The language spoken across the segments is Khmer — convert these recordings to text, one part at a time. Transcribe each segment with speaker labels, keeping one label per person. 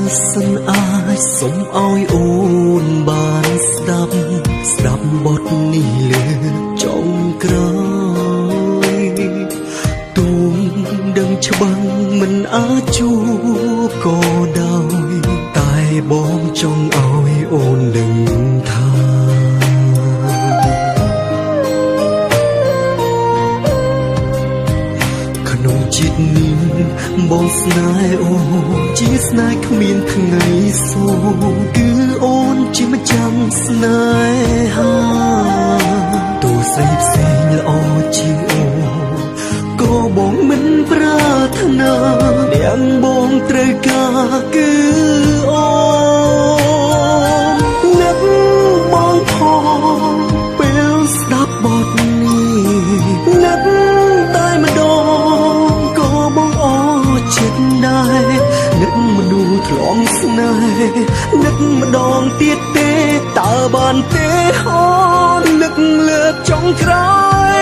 Speaker 1: សិនអាចសុំឲ្យអូនបានស្ដាប់បទនេះលើចុងក្រោយទូងដឹងច្បាស់មិនអាចជួបក៏ដោយតែបងចង់ឲ្យអូនដឹងថាក្នុងជាតិនេះបងស្នេហ៍អូនជាស្នេហ៍គ្មានថ្ងៃសូន្យគឺអូនជាម្ចាំស្នេហាទោះស្រីផ្សេងល្អជាងអូនក៏បងមិនប្រាថ្នាទាំងបងត្រូវការគឺអូននឹកបងផងពេលស្ដាប់បទនេះនឹកតែម្ដងក៏បងអរចិត្តដែរនឹកមនុស្សធ្លំស្នេហ៍នឹកម្ដងទៀតទេតើបានទេអូននឹកលើកចុងក្រោយ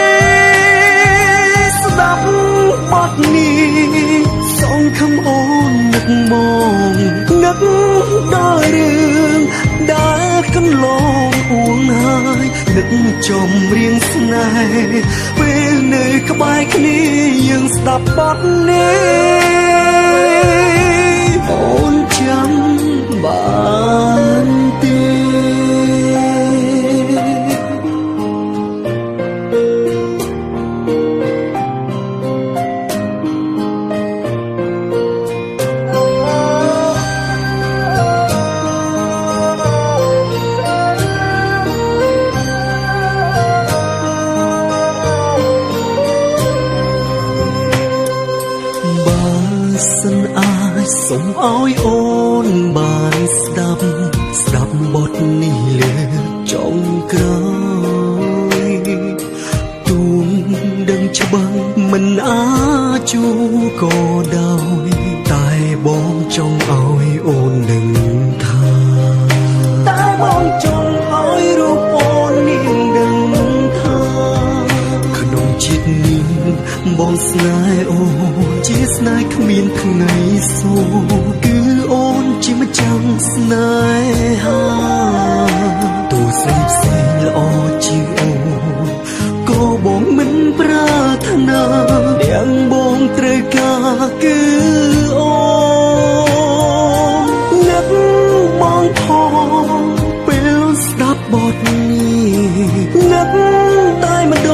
Speaker 1: ស្ដាប់បទនេះសងខំអូននឹកមកនឹកដល់រឿងដែលកន្លងអួងហើយនឹកចំរៀងស្នេហ៍ពេលនៅក្បែរគ្នាយើងស្ដាប់បទនេះអូនចាំបានទេសិនអាចសុំឲ្យអូនបានស្ដាប់បទនេះលើចុងក្រោយទូងដឹងច្បាស់មិនអាចជួក៏ដោយតែបងចង់ឲ្យអូនដឹងថាតែបងចង់ឲ្យរូបអូននេះដឹងថាក្នុងជាតិនេះបងស្នេហ៍អូនជាស្នេហ៍គ្មានថ្ងៃសូន្យគឺអូនជាម្ចាំស្នេហាទោះស្រីផ្សេងល្អជាងអូនក៏បងមិនប្រាថ្នាទាំងបងត្រូវការគឺអូននឹកបងផងពេលស្ដាប់បទនេះនឹកតែម្ដ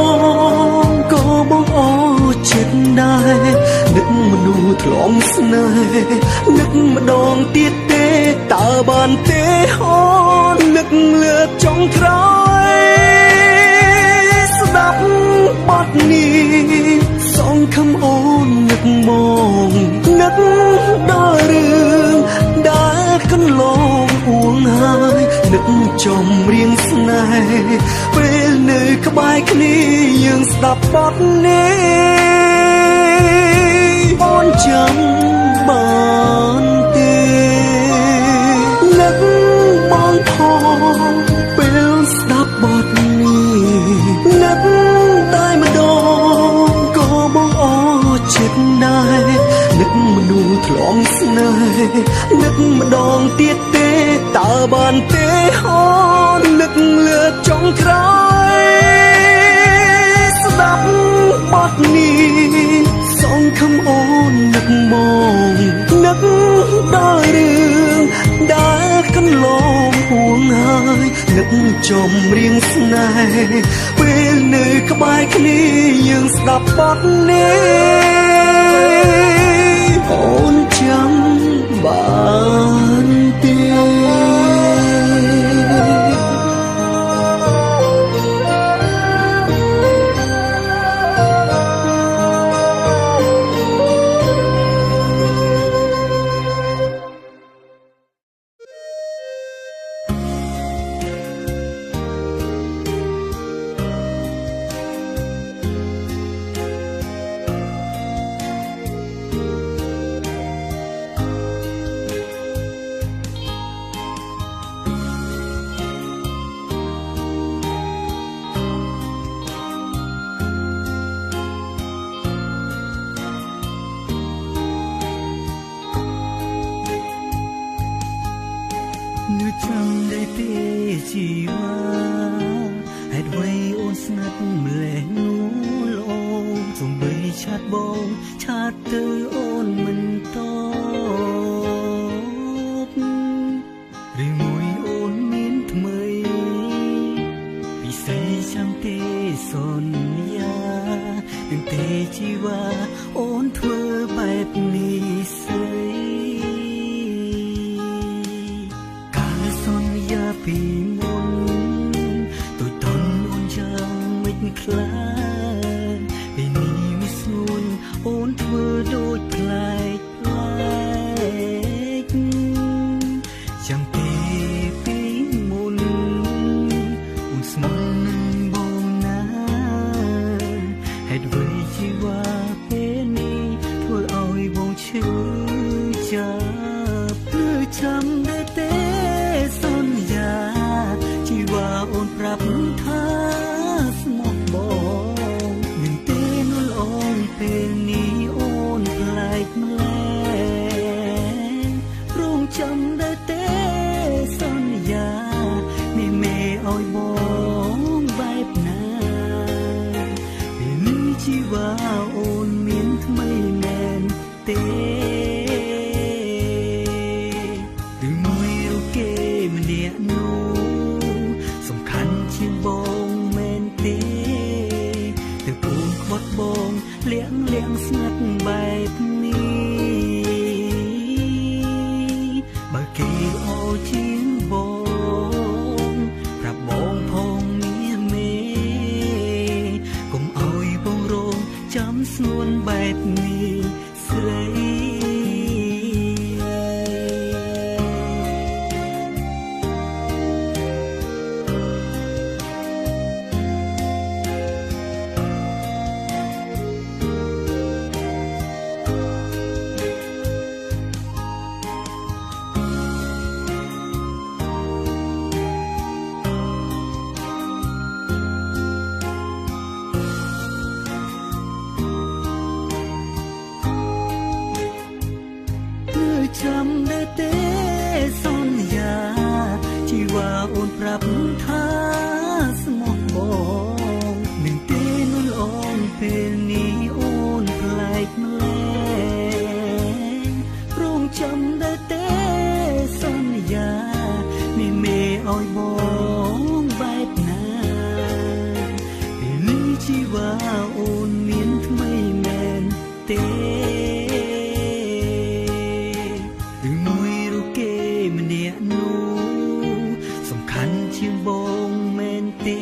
Speaker 1: ងក៏បងអរចិត្តដែរនឹកមនុស្សធ្លំស្នេហ៍នឹកម្ដងទៀតទេតើបានទេអូននឹកលើកចុងក្រោយស្ដាប់បទនេះសងខំអូននឹកមកនឹកដល់រឿងដែលកន្លងអួងហើយនឹកចំរៀងស្នេហ៍ពេលនៅក្បែរគ្នាយើងស្ដាប់បទនេះអូនចាំបានទេនឹកបងផងពេលស្ដាប់បទនេះនឹកតែម្ដងក៏បងអរចិត្តដែរនឹកមនុស្សធ្លំស្នេហ៍នឹកម្ដងទៀតទេតើបានទេអូននឹកលើកចុងក្រោយស្ដាប់បទនេះសងខំអូននឹកមកនឹកដល់រឿងដែលកន្លងអួងហើយនឹកចំរៀងស្នេហ៍ពេលនៅក្បែរគ្នាយើងស្ដាប់បទនេះអូនចាំបានទេ
Speaker 2: เ
Speaker 1: ទេជីវ៉ាហេតុអ្វីអូនស្ងាត់ម្លេះនោះលោសំបីឆាតបងឆាតទៅអូនមិនតបឬមួយអូនមានថ្មីពិសេសចាំទេសន្យានឹងទេជីវ៉ាអូនធ្វើបែបនេះស្រីពីមុនទុយតន់អូនចាំមិនខ្លាចពេលនេះមិនស្នួនអូនធ្វើដូចប្លែកចាំពីមុនអូនស្មោះនឹងបងណាហេតុអ្វីជីវ៉ាពេលនេះធ្វើឲ្យបងឈឺចាប់ឬចាំដែរទេជីវ៉ាអូនប្រាប់ថាស្មោះបងនឹងទេនោះអូនពេលនេះអូនប្លែកម្លែងរងចាំដែរទេសន្យានេះមេឲ្យបងបែបណាពេលនេះជីវ៉ាអូនមានថ្មីមែនទេបងលៀងស្ងាត់បែបនេះបើគេអោជាងបងប្រាប់បងផងនេះមេកុំអោយបងរងចាំស្នួនបែបនេះស្រីចាំដែរទេសន្យាជីវ៉ាអូនប្រាប់ថាស្មោះបងនឹងទេនោះអូនពេលនេះអូនប្លែកម្លែងរងចាំដែរទេសន្យានេះមេឲ្យបងបែបណាពេលនេះជីវ៉ាអូនមានថ្មីមែនទេបងមែនទេ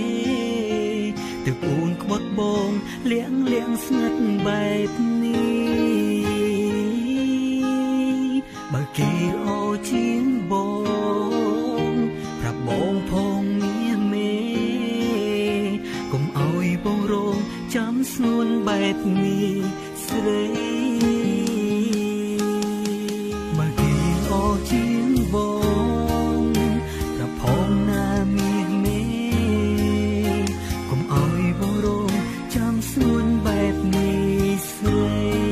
Speaker 1: ទើបអូនក្បត់បងលៀងស្ងាត់បែបនេះបើគេអោជាងបងប្រាប់បងផងនេះមេកុំអោយបងរងចាំស្នួនបែបនេះស្រីបើគេអោជាងបងប្រាប់ផងណាស្នួនបែបនេះស្រី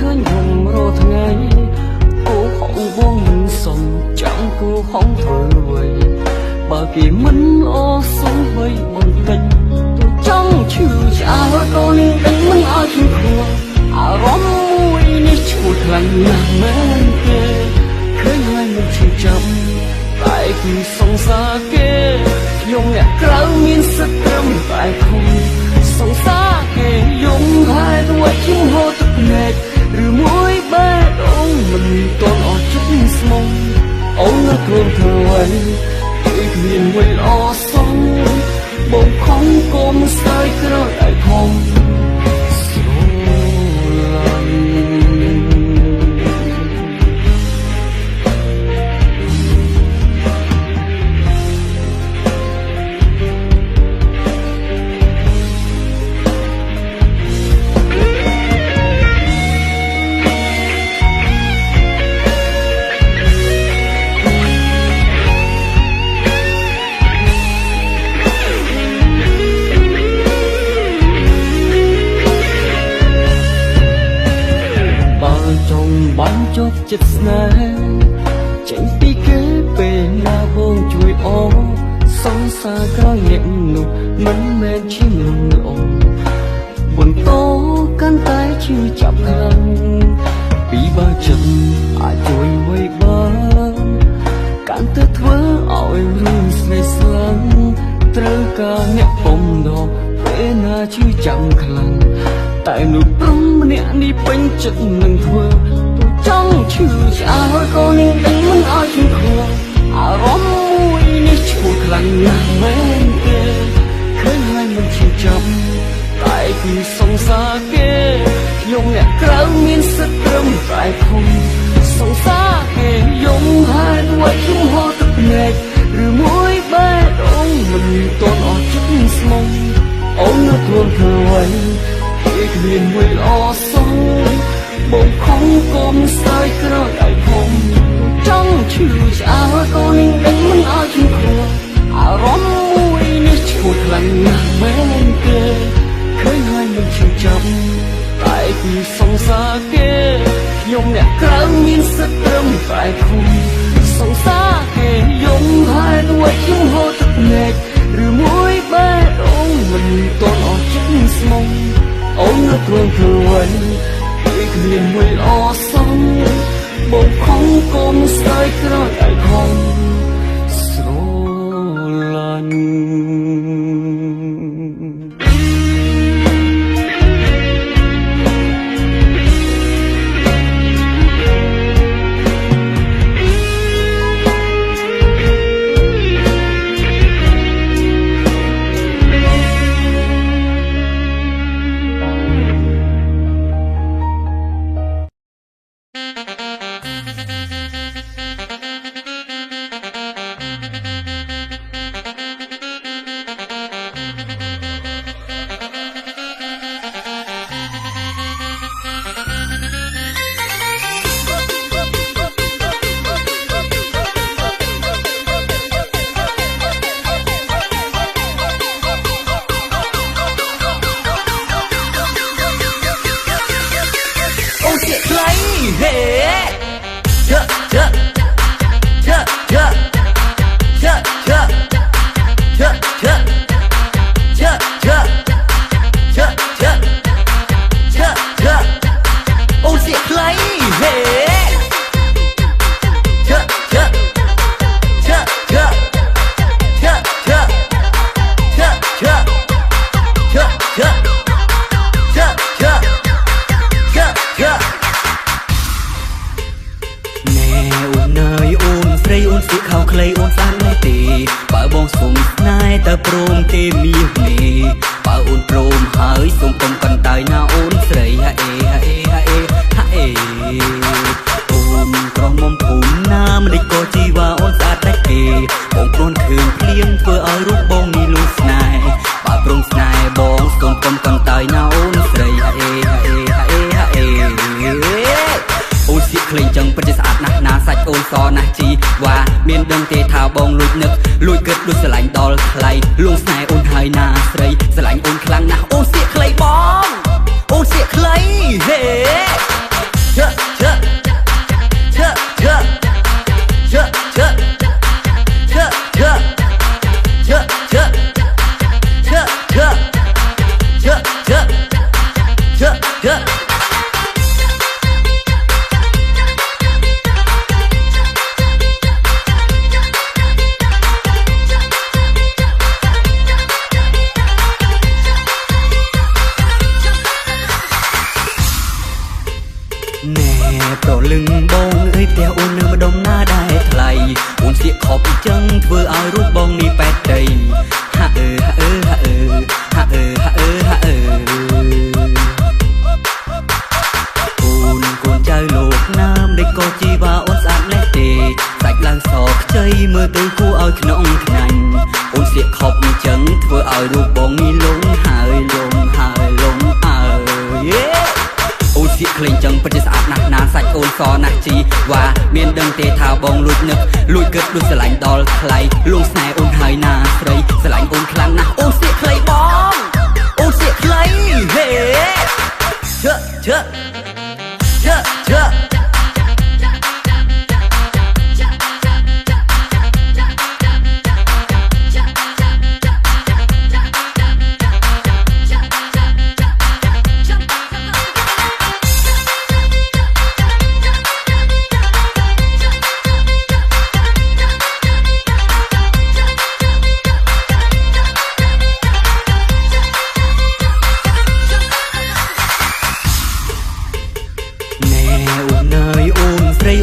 Speaker 1: ឃើញខ្ញុំរាល់ថ្ងៃអូហងវងមិនសុំ
Speaker 2: ហងធ្វើអ្វីបើគេមិនអសុំបីបន្តិចទូចង់ឈឺឆ្អើក៏នឹងដេញមិនឲ្យឈឺខួរអារម្មណ៍មួយនេះឈួតខ្លាំងណាស់មែនទេឃើញហើយមិនឈឺចាំតែគឺសង្សារគេខ្ញុំអ្នកក្រៅមានសិទ្ធិត្រឹមតែខំសង្សារគេយំហេតុអ្វីខ្ញុំហូរទឹកភ្នែកឬមួយបែបអូនមិនតន់អស់ចិត្តស្មងអូននៅខ្លួនធ្វើអ្វីគឺគ្មានអ្វីល្អសោះបងខំគុំស្ដាយក្រោយឲ្យខំស្រឡាញ់បានជប់ចិត្តស្នេហ៍ចេញពីគេពេលណាបងជួយអរសង្សារក្រោយអ្នកនោះមិនមែនជាមនុស្សល្អបន្តកាន់តែជឿចាប់ខ្លាំងពីបើចិត្តអាចជួយអ្វីបានកាន់តែធ្វើឲ្យរឿងស្នេហ៍ស្លាំងត្រូវការអ្នកពំដកពេលណាជឿចាំខ្លាំងតែនោះព្រមម្នាក់នេះពេញចិត្តនឹងធ្វើចង់ឈឺឆ្អើក៏នឹងដេញមិនឲ្យឈឺខួរអារម្មណ៍មួយនេះឈួតខ្លាំងណាស់មែនទេឃើញហើយមិនឈឺចាំតែគឺសង្សារគេខ្ញុំអ្នកក្រៅមានសិទ្ធិត្រឹមតែខំសង្សារគេយំហេតុអ្វីខ្ញុំហូរទឹកភ្នែកឬមួយបែបអូនមិនតន់អស់ចិត្តស្មងអូននៅខ្លួនធ្វើអ្វីគេគ្មានអ្វីល្អសោះបងខំគុំស្ដាយក្រោយឲ្យខំចង់ឈឺឆ្អើក៏នឹងដេញមិនឲ្យឈឺខួរអារម្មណ៍មួយនេះឈួតខ្លាំងណាស់មែនទេឃើញហើយមិនឈឺចាំតែគឺសង្សារគេខ្ញុំអ្នកក្រៅមានសិទ្ធិត្រឹមតែខំសង្សារគេយំហេតុអ្វីខ្ញុំហូរទឹកភ្នែកឬមួយបែបអូនមិនតន់អស់ចិត្តស្មងអូននៅខ្លួនធ្វើអ្វីគ្មានអ្វីល្អសោះបងខំគុំស្ដាយក្រោយឲ្យខំស្រឡាញ់មានដឹងទេថាបងលួចនឹកលួចគិតដូចស្រឡាញ់ដល់ថ្លៃលួងស្នេហ៍អូនហើយណាស្រីស្រឡាញ់អូនខ្លាំងណាស់អូនសៀកខ្លីបងអូនសៀកខ្លីហេជើជើជើជើជើជើ បងអើយផ្ទះអូននៅម្ដុំណាដែរថ្លៃអូនសៀកខប់ចឹងធ្វើឲ្យរូបបងនេះបែកដីហាក់ហាក់ហាក់ហាក់ហាក់ហាក់អូនកូនចៅលោកណាមដេកក៏ជីវ៉ាអូនស្អាតលេះទេសាច់ឡើងសខ្ចីមើលទៅគួរឲ្យក្នុងខ្នាញ់អូនសៀកខប់ចឹងធ្វើឲ្យរូបបងនេះលងហើយលងហើយលងអើយអូនសៀកក្លែងចឹងពិតជាស្អាតណាស់ណាសាច់អូនសណាស់ជីវ៉ាមានដឹងទេថាបងលួចនឹកលួចគិតដូចស្រឡាញ់ដល់ថ្លៃលងស្នេហ៍អូនហើយណាស្រីស្រឡាញ់អូនខ្លាំងណាស់អូនសៀកក្លែងបងអូនសៀកក្លែងហេជើជើជើជើ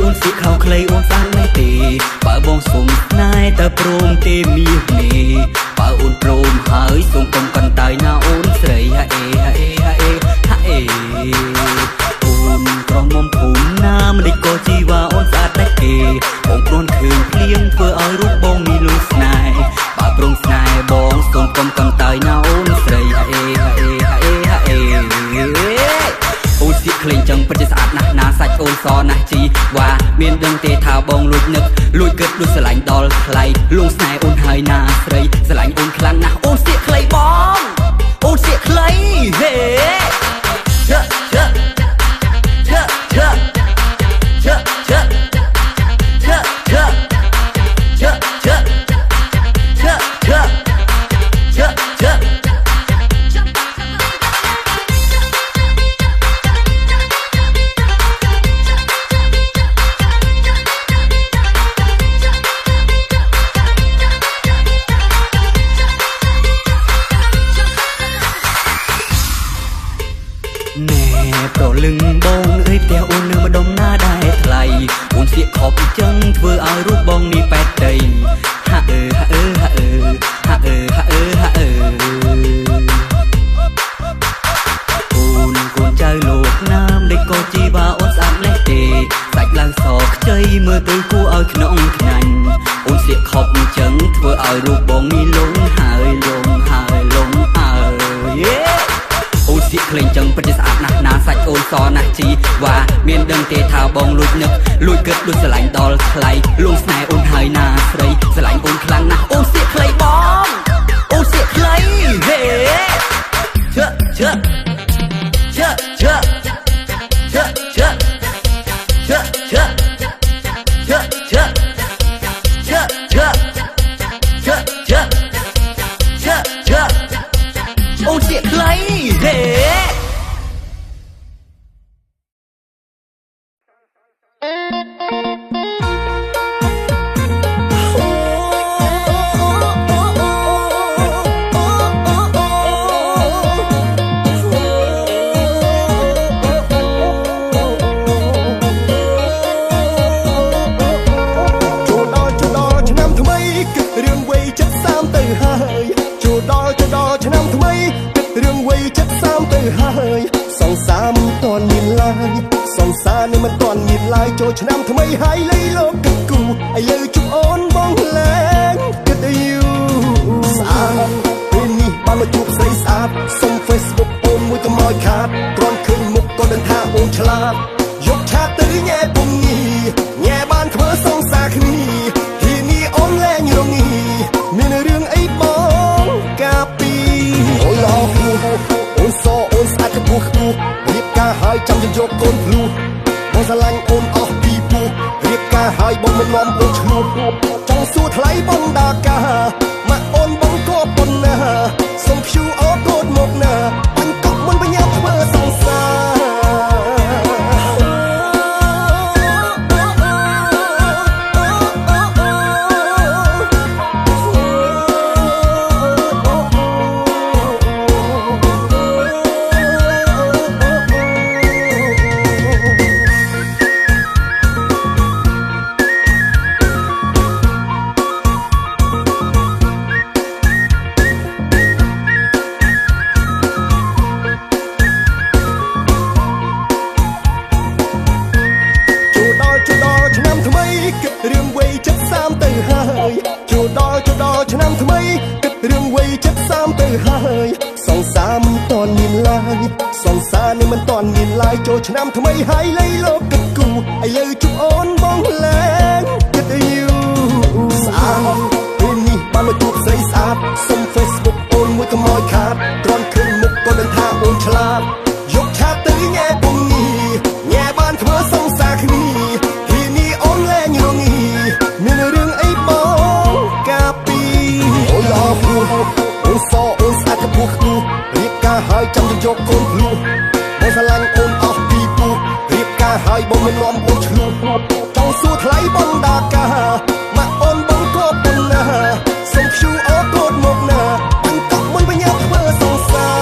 Speaker 2: អូនសៀកខោខ្លីអូនស្អាតមែនទេបើបងសុំណែតើព្រមទេមាសនេះបើអូនព្រមហើយសុំកុំកន្តើយណាអូនស្រីហាអេហាអេហាអេហាអេអូនក្រមុំភូមិណាមិនដេចក៏ជីវ៉ាអូនស្អាតដែរទេបងព្រួនឃើញភ្លៀងធ្វើឲ្យរូបបងមានលុយស្នេហ៍បើព្រមស្នេហ៍បងសុំកុំកន្តើយណាអូនស្រីហាអេហាអេហាអេហាអេអូនសៀកក្លែងចឹងពិតជាស្អាតណាស់ណាសាច់អូនសណាស់ជីវ៉ាមានដឹងទេថាបងលួចនឹកលួចគិតដូចស្រឡាញ់ដល់ថ្លៃលងស្នេហ៍អូនហើយណាស្រីស្រឡាញ់អូនខ្លាំងណាស់អូនសៀកខ្លីបងអូនសៀកខ្លីហេជើជើជើជើជើជើជើជើជើជើជើជើជើជើប្រលឹងបងអើយផ្ទះអូននៅម្ដុំណាដែរថ្លៃអូនសៀកខប់ចឹងធ្វើឲ្យរូបបងនេះបែកដីហាក់ហាក់ហាក់ហាក់ហាក់ហាក់អូនកូនចៅលោកណាមដេកក៏ជីវ៉ាអូនស្អាតលេះទេសាច់ឡើងសខ្ចីមើលទៅគួរឲ្យក្នុងខ្នាញ់អូនសៀកខប់ចឹងធ្វើឲ្យរូបបងនេះលងហើយលងហើយលងអើយអូនសៀកក្លែងចឹងពិតជាស្អាតណាស់ណាសាច់អូនសណាស់ជីវ៉ាមានដឹងទេថាបងលួចនឹកលួចគិតដូចស្រឡាញ់ដល់ថ្លៃលងស្នេហ៍អូនហើយណាស្រីស្រឡាញ់អូនខ្លាំងណាស់អូនសៀកខ្លីបងអូនសៀកខ្លីហេជើជើជើជើជើជើជើជើជើជើជើជើជើជើជើជើអូនសៀកខ្លីហេ
Speaker 1: ហើយសង្សារមិនទាន់មានឡើយសង្សារនេះមិនទាន់មានឡើយចូលឆ្នាំថ្មីហើយលៃលោកគិតគូឲ្យលើជុំអូនបងលែងគិតយូស្អាតពេលនេះបានមកជួបស្រីស្អាតសុំ Facebook អូនមួយក៏មកខាតគ្រាន់ឃើញមុខក៏ដឹងថាអូនឆ្លាតយកឆាតទៅញ៉ែពុំញីញ៉ែបានធ្វើសង្សារគ្នាទីនេះអូនលែងរងីមានរឿងអីបងកាពីអូឡោអូនសអូនស្អាតខ្ពស់ខ្ពស់រៀបការហើយចាំទៅយកកូនភ្លុះបងស្រឡាញ់អូនអស់ពីពោះរៀបការហើយបងមិននាំអូនឆ្លោះចង់សួរថ្លៃបងដាកាមកអូនបងក៏ប៉ុណ្ណាសុំភូអូកូនមកណាបាញ់កប់មុនបញ្ញាធ្វើសង្សារ គិតរឿងវ័យចិត្ត30ទៅហើយចូលដល់ឆ្នាំថ្មីគិតរឿងវ័យចិត្ត30ទៅហើយសង្សារមិនតាន់មានឡើយសង្សារនេះមិនតាន់មានឡើយចូលឆ្នាំថ្មីហើយលៃលោកគិតគូឥឡូវជួបអូនបងលែងគិតយូរស្អាតពេលនេះបានមកជួបស្រីស្អាតសុំ Facebook អូនមួយកុំឲ្យខាតគ្រាន់ឃើញមុខក៏ដឹងថាអូនឆ្លាតយកឆាតទៅញ៉ែពុំនេះញ៉ែបានធ្វើសង្សារគ្នាពីនេះអូនលែងរងីមានរឿងអីបងកាពីអូនល្អព្រោះអូនសអូនស្អាតកពស់ខ្ពស់រៀបការហើយចាំទៅយកកូនភ្លោះបងស្រឡាញ់អូនអស់ពីពោះរៀបការហើយបងមិននាំអូនឆ្លោះចង់សួរថ្លៃបងដាកាមកអូនបងក៏ប៉ុណ្ណាសុំ QR កូដមកណាបង្កប់មុនបញ្ញាធ្វើសង្សារ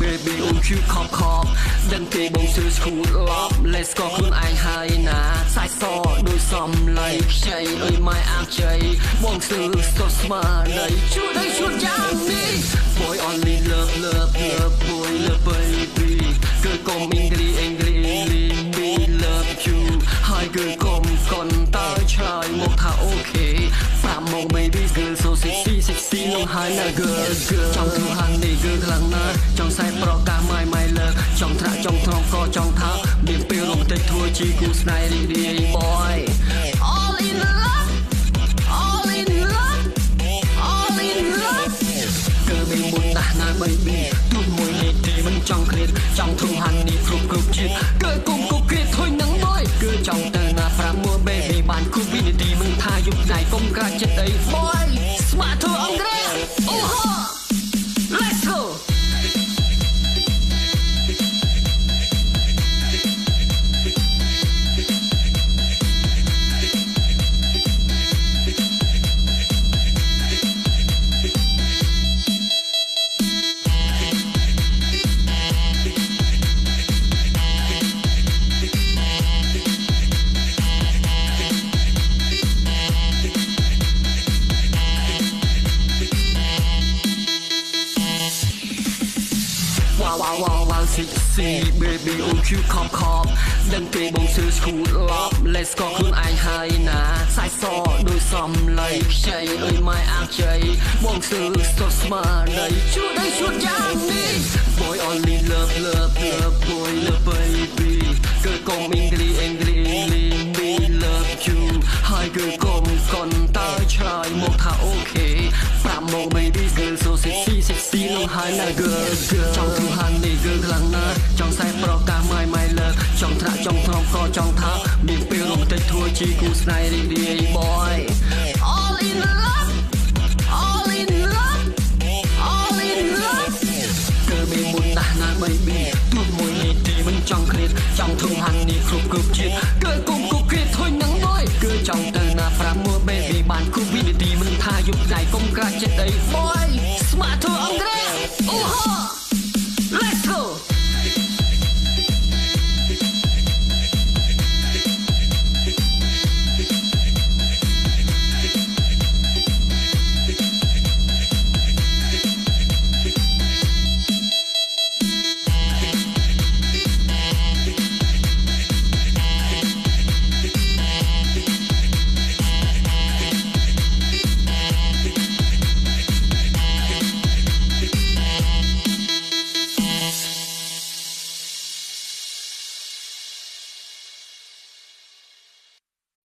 Speaker 1: Baby អូន cute ខំខំដឹងទេបងសើស្គូតឡប់ Let's go ខ្លួនឯងហើយណាសាយសដូចសំឡៃខ្ចីដូចម៉ែអាជ័យបងសើស្ទោះស្មារតីជួយឲ្យជួនយ៉ាងនេះ Boy only love boy love baby គឺកុំ English me love you ហើយគឺកុំកុនតើឆ្លើយមកថាអូខេប្រាប់មក baby girl so sexy នឹងហើយណា girl ចង់ធ្វើហាងនេះគឺខ្លាំងណាស់ចង់សែប្រកាស my love ចង់ត្រាក់ចង់ត្រង់ក៏ចង់ថាមានពេលរំតិចធ្វើជាគូស្នេហ៍រីករាយ boy all in love គឺមានមុនណាស់ណា baby ទូមួយនេះទីមិនចង់ឃ្លាតចង់ធ្វើហាងនេះគ្រប់ជាតិគឺគុំគប់គ្រាតធុញនឹង boy គឺចង់ទៅណាប្រាំមួយ baby បានគូវិនាទីមិនថាយប់ថ្ងៃកុំក្រាច់ចិត្តអី boy ស្មាតធ្វើអង្រែអូហូ let's go wow sexy baby អូន cute ខំខំដឹងទេបងសើស្គូតឡប់ Let's go ខ្លួនឯងហើយណាសាយសដូចសំឡៃខ្ចីដូចម៉ែអាជ័យបងសើស្ទោះស្មារតីជួយឲ្យជួនយ៉ាងនេះ Boy only love boy love baby គឺកុំ English me love you ហើយគឺកុំកុនតើឆ្លើយមកថាអូខេប្រាប់មក baby girl so sexy នឹងហើយណា girl ចង់ធ្វើហាងនេះគឺខ្លាំងណាស់ចង់សែប្រកាស my love ចង់ត្រាក់ចង់ត្រង់ក៏ចង់ថាមានពេលរំតិចធ្វើជាគូស្នេហ៍រីករាយ boy